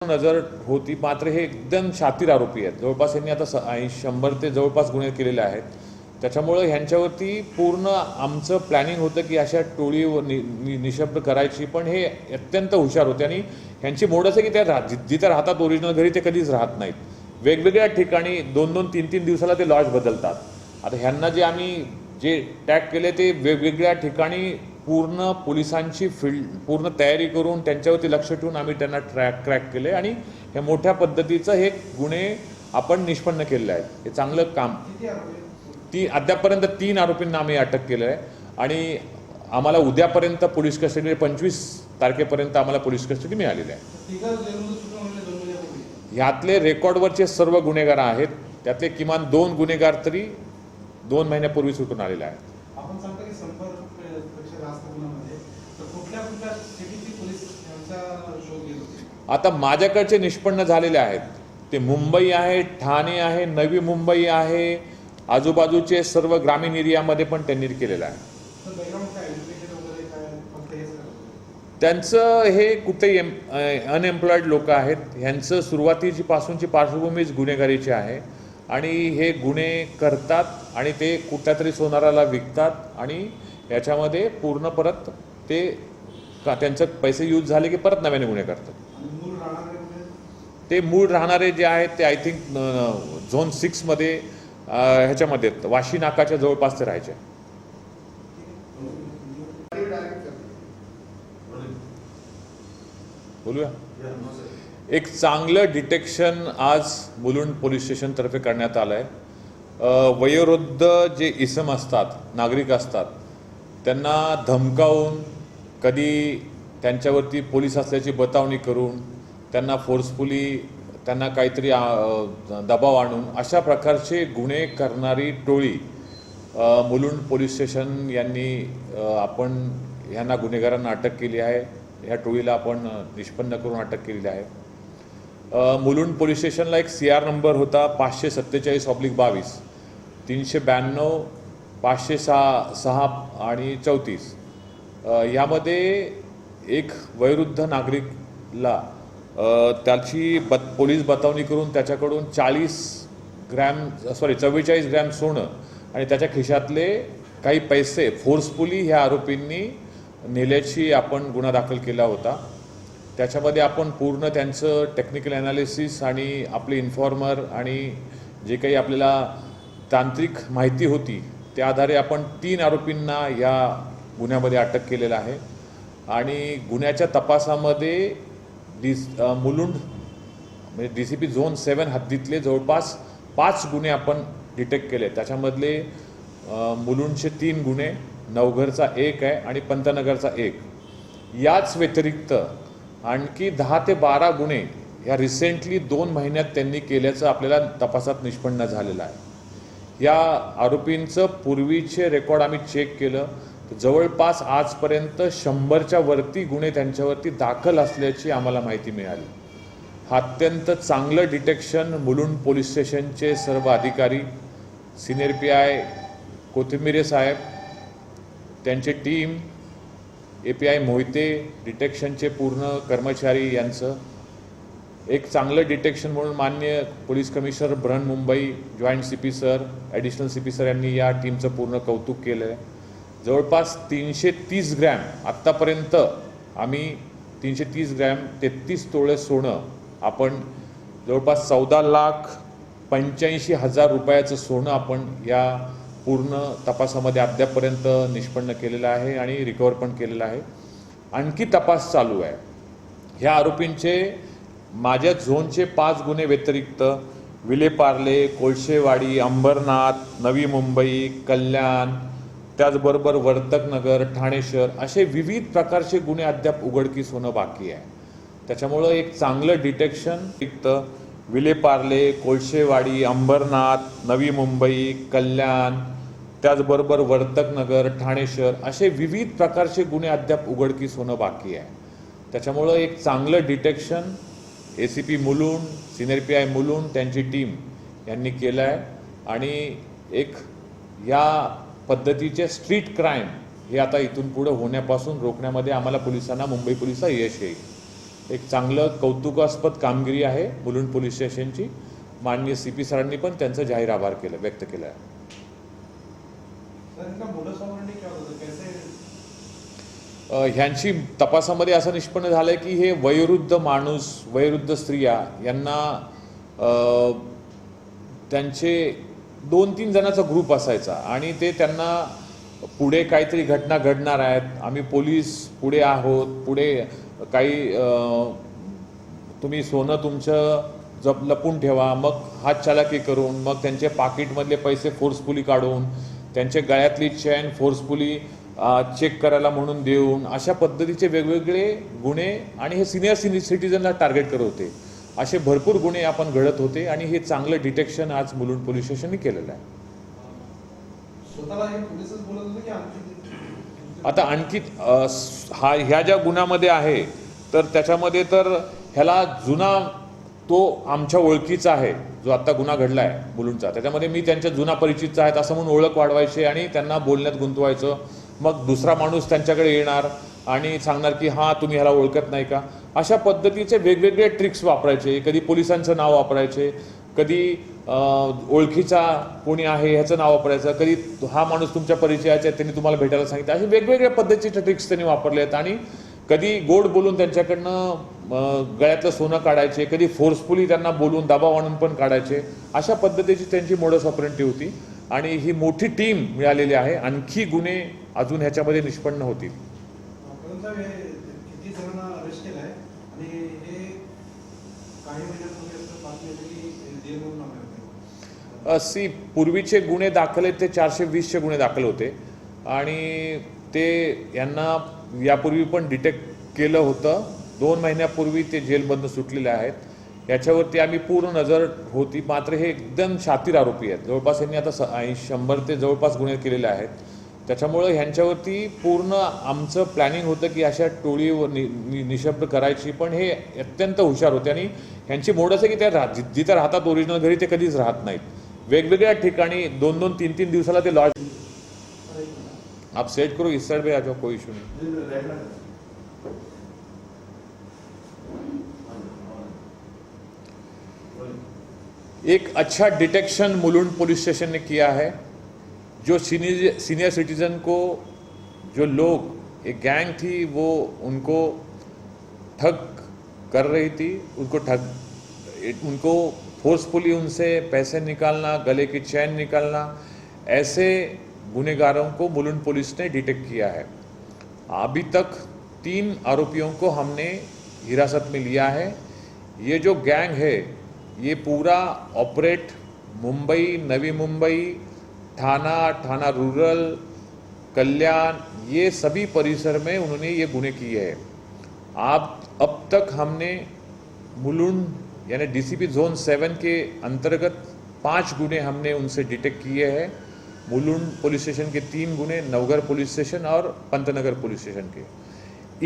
नजर होती, मात्र हे एकदम शातीर आरोपी आहेत. जवळपास यांनी आता 100 ते जवळपास गुन्हे केलेले आहेत. त्याच्यामुळे ह्यांच्यावरती पूर्ण आमचं प्लॅनिंग होतं की अशा टोळी निशब्द करायची, पण हे अत्यंत हुशार होते आणि ह्यांची मोडच आहे की त्या जिथे राहतात ओरिजिनल घरी ते कधीच राहत नाहीत. वेगवेगळ्या ठिकाणी 2-2, 3-3 दिवसाला ते लॉज बदलतात. आता ह्यांना जे आम्ही टॅग केले ते वेगवेगळ्या ठिकाणी पूर्ण पोलिसांची पूर्ण तयारी करून त्यांच्यावरती लक्ष ठेवून आम्ही त्यांना क्रॅक केले आणि हे मोठ्या पद्धतीचं हे गुन्हे आपण निष्पन्न केलेले आहेत. हे चांगलं काम. अद्यापर्यंत 3 आरोपींना आम्ही अटक केलं आहे आणि आम्हाला उद्यापर्यंत पोलीस कस्टडी 25 तारखेपर्यंत आम्हाला पोलीस कस्टडी मिळालेली आहे. ह्यातले रेकॉर्डवरचे सर्व गुन्हेगार आहेत. त्यातले किमान 2 गुन्हेगार तरी 2 महिन्यापूर्वी सुटून आलेले आहेत. आता माझ्याकडचे निष्पन्न झालेले आहेत ते मुंबई आहे, ठाणे आहे, नवी मुंबई आहे, आजूबाजूचे सर्व ग्रामीण एरियामध्ये पण त्यांनी केलेलं आहे. त्यांचं हे कुठेही अनएम्प्लॉयड लोक आहेत. ह्यांचं सुरुवातीची पासूनची पार्श्वभूमीच गुन्हेगारीची आहे आणि हे गुन्हे करतात आणि ते कुठल्यातरी सोनाराला विकतात आणि याच्यामध्ये पूर्ण परत ते त्यांचं पैसे यूज झाले की परत नव्याने गुन्हे करतात. ते मूळ राहणारे जे आहेत ते आय थिंक झोन 6 मध्ये ह्याच्यामध्ये वाशी नाकाच्या जवळपास ते राहायचे. बोलूया. एक चांगलं डिटेक्शन आज मुलुंड पोलीस स्टेशन तर्फे करण्यात आलं आहे. वयोवृद्ध जे इसम असतात, नागरिक असतात, त्यांना धमकावून कधी त्यांच्यावरती पोलीस असल्याची बतावणी करून त्यांना फोर्सफुली त्यांना काहीतरी दबाव आणून अशा प्रकारचे गुन्हे करणारी टोळी मुलुंड पोलीस स्टेशन यांनी आपण ह्यांना गुन्हेगारांना अटक केली आहे. ह्या टोळीला आपण निष्पन्न करून अटक केलेली आहे. मुलुंड पोलीस स्टेशनला एक CR नंबर होता 547/22, 392, 506 आणि 34. यामध्ये एक वयोवृद्ध नागरिकला त्याची पोलीस बतावणी करून त्याच्याकडून 44 ग्रॅम सोनं आणि त्याच्या खिशातले काही पैसे फोर्सफुली ह्या आरोपींनी नेल्याची आपण गुन्हा दाखल केला होता. त्याच्यामध्ये आपण पूर्ण त्यांचं टेक्निकल ॲनालिसिस आणि आपले इन्फॉर्मर आणि जे काही आपल्याला तांत्रिक माहिती होती त्या आधारे आपण 3 आरोपींना या गुन्ह्यामध्ये अटक केलेलं आहे आणि गुन्ह्याच्या तपासामध्ये मुलुंड म्हणजे DCP झोन 7 हद्दीतले जवळपास 5 गुन्हे आपण डिटेक्ट केले. त्याच्यामधले मुलुंडचे 3 गुन्हे, नवघरचा 1 आहे आणि पंतनगरचा 1. याच व्यतिरिक्त आणखी 10 ते 12 गुन्हे ह्या रिसेंटली 2 महिन्यात त्यांनी केल्याचं आपल्याला तपासात निष्पन्न झालेलं आहे. या आरोपींचं पूर्वीचे रेकॉर्ड आम्ही चेक केलं तर जवळपास आजपर्यंत 100च्या वरती गुन्हे त्यांच्यावरती दाखल असल्याची आम्हाला माहिती मिळाली. हा अत्यंत चांगलं डिटेक्शन मुलुंड पोलीस स्टेशनचे सर्व अधिकारी, सिनियर PI कोथिंबिरे साहेब, त्यांची टीम, API मोहिते, डिटेक्शनचे पूर्ण कर्मचारी यांचं एक चांगलं डिटेक्शन म्हणून माननीय police commissioner Brihanmumbai, joint CP sir, additional CP sir यांनी या टीमचं पूर्ण कौतुक केलं आहे. जवळपास 330 ग्रॅम आत्तापर्यंत आम्ही 330 ग्रॅम 33 तोळे सोनं आपण जवळपास 14,85,000 रुपयाचं सोनं आपण या पूर्ण तपासामध्ये अद्यापर्यंत निष्पन्न केलेलं आहे आणि रिकवर पण केलेलं आहे. आणखी तपास चालू आहे. ह्या आरोपींचे माझ्या झोनचे 5 गुन्हे व्यतिरिक्त विलेपार्ले, कोळशेवाडी, अंबरनाथ, नवी मुंबई, कल्याण, त्याचबरोबर वर्तकनगर, ठाणे शहर असे विविध प्रकारचे गुन्हे अद्याप उघडकीस होणं बाकी आहे. त्याच्यामुळं एक चांगलं डिटेक्शन विलेपार्ले, कोळशेवाडी, अंबरनाथ, नवी मुंबई, कल्याण, त्याचबरोबर वर्तकनगर, ठाणे शहर असे विविध प्रकारचे गुन्हे अद्याप उघडकीस होणं बाकी आहे. त्याच्यामुळं एक चांगलं detection ACP Mulund, senior PI Mulund त्यांची टीम यांनी केलं आहे आणि एक या पद्धतीचे स्ट्रीट क्राईम हे आता इथून पुढे होण्यापासून रोखण्यामध्ये आम्हाला पोलिसांना, मुंबई पोलिसांना यश येईल. एक चांगलं कौतुकास्पद कामगिरी आहे मुलुंड पोलीस स्टेशनची. माननीय CP सरांनी पण त्यांचं जाहीर आभार व्यक्त केलं आहे. ह्यांची तपासामध्ये असं निष्पन्न झालं की हे वयोवृद्ध माणूस, वयोवृद्ध स्त्रिया यांना त्यांचे 2-3 जणांचा ग्रुप असायचा आणि ते त्यांना पुढे काहीतरी घटना घडणार आहेत, आम्ही पोलीस पुढे आहोत, पुढे काही तुम्ही सोनं तुमचं लपून ठेवा, मग हात चालाकी करून, मग त्यांचे पाकिटमधले पैसे फोर्सफुली काढून, त्यांच्या गळ्यातली चेन फोर्सफुली चेक करायला म्हणून देऊन, अशा पद्धतीचे वेगवेगळे गुन्हे आणि हे सिनियर सिटीजनला टार्गेट करत होते. असे भरपूर गुन्हे आपण घडत होते आणि हे चांगलं डिटेक्शन आज मुलुंड पोलीस स्टेशनने केलेलं आहे. आता आणखी ह्या ज्या गुन्ह्यामध्ये आहे तर त्याच्यामध्ये तर ह्याला जुना तो आमच्या ओळखीचा आहे जो आत्ता गुन्हा घडला आहे मुलुंडचा, त्याच्यामध्ये मी त्यांच्या जुना परिचितचा आहेत असं म्हणून ओळख वाढवायचे आणि त्यांना बोलण्यात गुंतवायचं. मग दुसरा माणूस त्यांच्याकडे येणार आणि सांगणार की हां तुम्ही ह्याला ओळखत नाही का. अशा पद्धतीचे वेगवेगळे ट्रिक्स वापरायचे. कधी पोलिसांचं नाव वापरायचे, कधी ओळखीचा कोणी आहे ह्याचं नाव वापरायचं, कधी हा माणूस तुमच्या परिचयाचा आहे त्यांनी तुम्हाला भेटायला सांगितलं. असे वेगवेगळ्या पद्धतीचे ट्रिक्स त्यांनी वापरले आहेत आणि कधी गोड बोलून त्यांच्याकडनं गळ्यातलं सोनं काढायचे, कधी फोर्सफुली त्यांना बोलून दबाव आणून पण काढायचे. अशा पद्धतीची त्यांची मोडस ऑपरेंडी होती आणि ही मोठी टीम मिळालेली आहे. आणखी गुन्हे अजून ह्याच्यामध्ये निष्पन्न होतील. पूर्वीचे गुन्हे दाखल आहेत ते 420चे गुन्हे दाखल होते आणि ते यांना यापूर्वी पण डिटेक्ट केलं होतं. 2 महिन्यापूर्वी ते जेलमधून सुटलेले आहेत. याच्यावरती आम्ही पूर्ण नजर होती. मात्र हे एकदम शातीर आरोपी आहेत. जवळपास यांनी आता 100 ते जवळपास गुन्हे केलेले आहेत. त्याच्यामुळं ह्यांच्यावरती पूर्ण आमचं प्लॅनिंग होतं की अशा टोळीवर निशब्द करायची. पण हे अत्यंत हुशार होते आणि ह्यांची मोड असं की त्या जिथं राहतात ओरिजिनल घरी ते कधीच राहत नाहीत. वेगवेगळ्या ठिकाणी 2-2, 3-3 दिवसाला ते लॉज. आप सेट करो इस साइड पे आ जाओ, कोई इशू नहीं. एक अच्छा डिटेक्शन मुलुंड पुलिस स्टेशन ने किया है. जो सीनियर सिटीजन को जो लोग एक गैंग थी वो उनको ठग कर रही थी, उनको फोर्सफुली उनसे पैसे निकालना, गले की चैन निकालना, ऐसे गुनहगारों को मुलुंड पुलिस ने डिटेक्ट किया है. अभी तक 3 आरोपियों को हमने हिरासत में लिया है. ये जो गैंग है ये पूरा ऑपरेट मुंबई, नवी मुंबई, थाना रूरल, कल्याण, ये सभी परिसर में उन्होंने ये गुने किए हैं. अब तक हमने मुलुंड यानी DCP जोन 7 के अंतर्गत 5 गुने हमने उनसे डिटेक्ट किए हैं. मुलुंड पुलिस स्टेशन के 3 गुने, नवघर पुलिस स्टेशन और पंतनगर पुलिस स्टेशन के.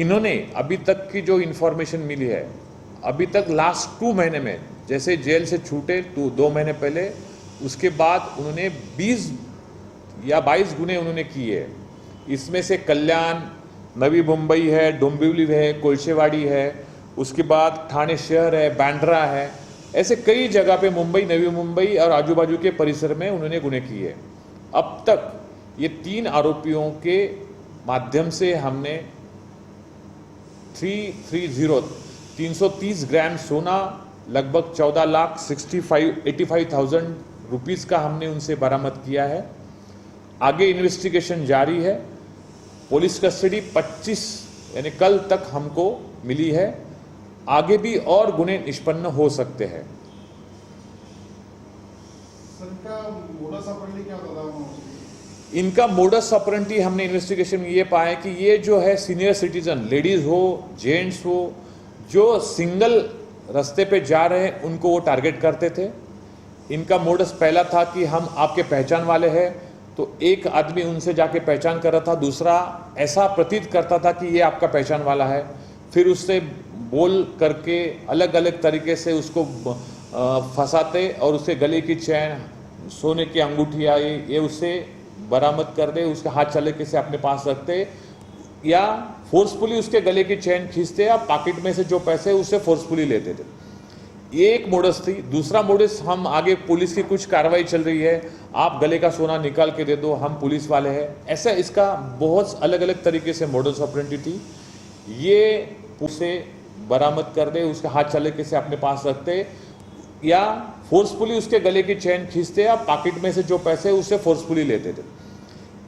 इन्होंने अभी तक की जो इन्फॉर्मेशन मिली है, अभी तक लास्ट 2 महीने में, जैसे जेल से छूटे 2 महीने पहले, उसके बाद उन्होंने 20 या 22 गुने उन्होंने किए. इसमें से कल्याण, नवी मुंबई है, डोंबिवली है, कोळशेवाड़ी है, उसके बाद ठाणे शहर है, बांद्रा है, ऐसे कई जगह पे मुंबई, नवी मुंबई और आजू बाजू के परिसर में उन्होंने गुने किए. अब तक ये 3 आरोपियों के माध्यम से हमने 330 ग्राम सोना, लगभग 14,85,000 रुपीज़ का हमने उनसे बरामद किया है. आगे इन्वेस्टिगेशन जारी है. पुलिस कस्टडी 25 यानी कल तक हमको मिली है. आगे भी और गुने निष्पन्न हो सकते हैं. इनका मोडस ऑपरेंडी हमने इन्वेस्टिगेशन में ये पाया कि ये जो है सीनियर सिटीजन, लेडीज़ हो, जेंट्स हो, जो सिंगल रास्ते पे जा रहे हैं उनको वो टारगेट करते थे. इनका मोडस पहला था कि हम आपके पहचान वाले हैं, तो एक आदमी उनसे जाके पहचान कर रहा था, दूसरा ऐसा प्रतीत करता था कि ये आपका पहचान वाला है, फिर उससे बोल करके अलग अलग तरीके से उसको फंसाते और उसके गले की चैन, सोने की अंगूठियाँ ये उससे बरामद कर दे, उसके हाथ चले से अपने पास रखते या फोर्सफुली उसके गले की चेन खींचते या पॉकेट में से जो पैसे उससे फोर्सफुली लेते थे। ये एक मोडस थी। दूसरा मोडस, हम आगे पुलिस की कुछ कार्रवाई चल रही है, आप गले का सोना निकाल के दे दो, हम पुलिस वाले हैं, ऐसा इसका बहुत अलग अलग तरीके से मोडस ऑपरेंडी थी। ये उसे बरामद कर दे, उसके हाथ चले से अपने पास रखते या फोर्सफुली उसके गले की चेन खींचते या पॉकेट में से जो पैसे उससे फोर्सफुली लेते थे।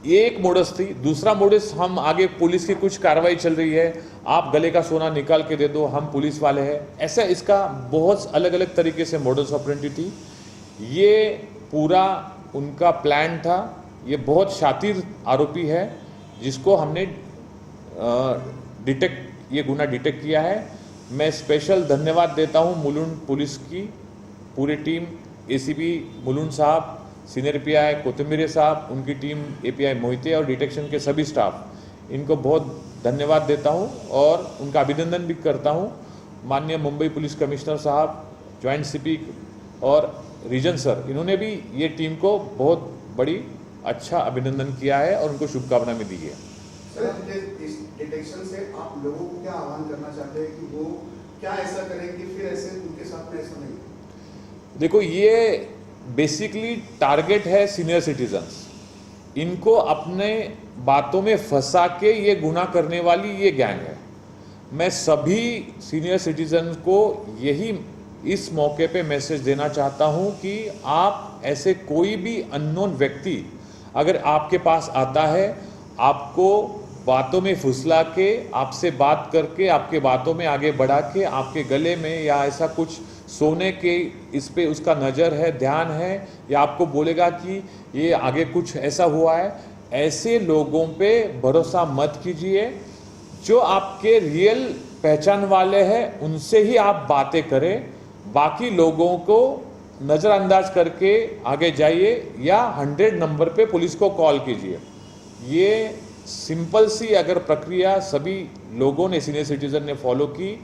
ये एक मोडस थी। दूसरा मोडस, हम आगे पुलिस की कुछ कार्रवाई चल रही है, आप गले का सोना निकाल के दे दो, हम पुलिस वाले हैं, ऐसा इसका बहुत अलग अलग तरीके से मोडस ऑपरेंडी थी। ये पूरा उनका प्लान था। ये बहुत शातिर आरोपी है जिसको हमने ये गुना डिटेक्ट किया है। मैं स्पेशल धन्यवाद देता हूं मुलुंड पुलिस की पूरी टीम, एसीपी मुलुंड साहब, सीनियर पीआई कोतंबीरे साहब, उनकी टीम एपीआई मोहिते और डिटेक्शन के सभी स्टाफ, इनको बहुत धन्यवाद देता हूं और उनका अभिनंदन भी करता हूं। माननीय मुंबई पुलिस कमिश्नर साहब, जॉइंट सीपी और रीजन सर, इन्होंने भी ये टीम को बहुत बड़ी अच्छा अभिनंदन किया है और उनको शुभकामनाएं भी दी है। सर, इस डिटेक्शन से आप लोगों को क्या आह्वान करना चाहते हैं कि वो क्या ऐसा करें कि फिर ऐसे उनके साथ में ऐसा नहीं? देखो, ये बेसिकली टारगेट है सीनियर सिटीजन्स। इनको अपने बातों में फंसा के ये गुनाह करने वाली ये गैंग है। मैं सभी सीनियर सिटीजन को यही इस मौके पे मैसेज देना चाहता हूं कि आप ऐसे कोई भी अननोन व्यक्ति अगर आपके पास आता है, आपको बातों में फुसला के, आपसे बात करके, आपके बातों में आगे बढ़ा के, आपके गले में या ऐसा कुछ सोने के इस पे उसका नज़र है, ध्यान है, या आपको बोलेगा कि ये आगे कुछ ऐसा हुआ है, ऐसे लोगों पे भरोसा मत कीजिए। जो आपके रियल पहचान वाले हैं उनसे ही आप बातें करें, बाकी लोगों को नज़रअंदाज करके आगे जाइए या 100 नंबर पे पुलिस को कॉल कीजिए। ये सिंपल सी अगर प्रक्रिया सभी लोगों ने, सीनियर सिटीजन ने फॉलो की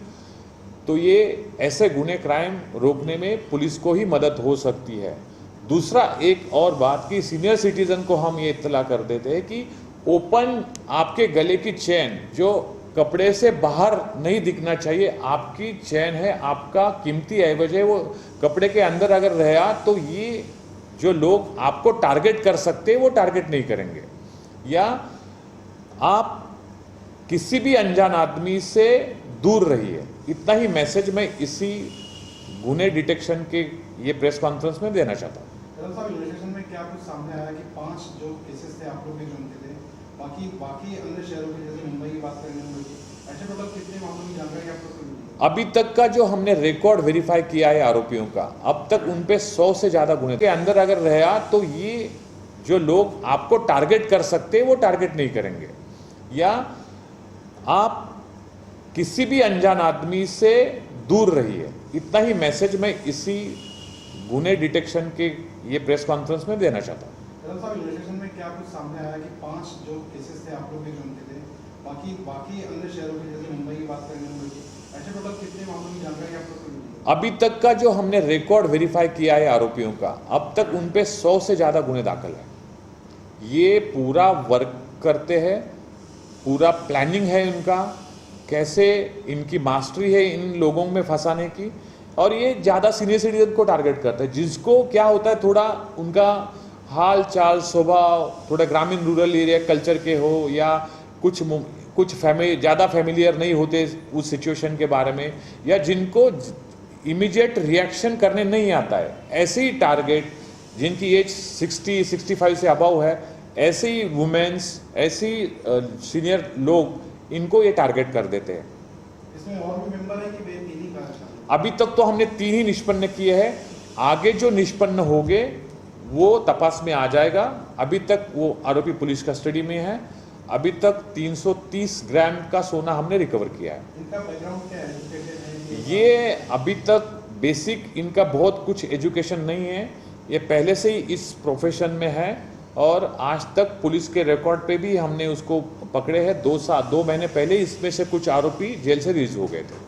तो ये ऐसे गुने क्राइम रोकने में पुलिस को ही मदद हो सकती है। दूसरा एक और बात कि सीनियर सिटीजन को हम ये इत्तला कर देते हैं कि ओपन आपके गले की चेन जो कपड़े से बाहर नहीं दिखना चाहिए, आपकी चेन है, आपका कीमती एवज है, वो कपड़े के अंदर अगर रहा तो ये जो लोग आपको टारगेट कर सकते हैं वो टारगेट नहीं करेंगे। या आप किसी भी अनजान आदमी से दूर रहिए, इतना ही मैसेज मैं इसी गुने डिटेक्शन के ये प्रेस कॉन्फ्रेंस में देना चाहता हूँ। इन्वेस्टिगेशन में क्या कुछ सामने आया कि 5 जो केसेस थे आप लोग के जो उनके थे, बाकी अन्य शहरों के जैसे मुंबई की बात करें, ऐसे टोटल कितने मामलों की जानकारी आप लोग को मिली? अभी तक का जो हमने रिकॉर्ड वेरीफाई किया है आरोपियों का, अब तक उन पे 100 से ज़्यादा गुने के अंदर अगर रहा तो ये जो लोग आपको टारगेट कर सकते हैं वो टारगेट नहीं करेंगे। या आप किसी भी अनजान आदमी से दूर रहिए, इतना ही मैसेज मैं इसी गुने डिटेक्शन के ये प्रेस कॉन्फ्रेंस में देना चाहता हूँ। इन्वेस्टिगेशन में क्या कुछ सामने आया कि 5 जो केसेस थे आप लोग के जो उनके थे, बाकी अन्य शहरों के जैसे मुंबई की बात करें, ऐसे टोटल कितने मामलों की जानकारी आप लोग को मिली? अभी तक का जो हमने रिकॉर्ड वेरीफाई किया है आरोपियों का, अब तक उन पे 100 से ज़्यादा गुने दाखिल है। ये पूरा वर्क करते हैं, पूरा प्लानिंग है इनका, कैसे इनकी मास्टरी है इन लोगों में फंसाने की, और ये ज़्यादा सीनियर सिटीजन को टारगेट करता है, जिसको क्या होता है थोड़ा उनका हाल चाल स्वभाव थोड़ा ग्रामीण रूरल एरिया कल्चर के हो या कुछ ज़्यादा फैमिलियर नहीं होते उस सिचुएशन के बारे में, या जिनको इमीडिएट रिएक्शन करने नहीं आता है, ऐसे ही टारगेट जिनकी एज 60-65 से अबव है, ऐसे ही वुमेन्स, ऐसे ही सीनियर लोग, इनको ये टारगेट कर देते हैं। इसमें और भी मेंबर है कि वे 3 ही? अभी तक तो हमने 3 ही निष्पन्न किए हैं, आगे जो निष्पन्न होंगे वो तपास में आ जाएगा। अभी तक वो आरोपी पुलिस कस्टडी में है। अभी तक 330 ग्राम का सोना हमने रिकवर किया है। इनका बैकग्राउंड क्या है? ये अभी तक बेसिक इनका बहुत कुछ एजुकेशन नहीं है, ये पहले से ही इस प्रोफेशन में है और आज तक पुलिस के रिकॉर्ड पे भी हमने उसको पकड़े हैं। 2 महीने पहले इसमें से कुछ आरोपी जेल से रिलीज हो गए थे।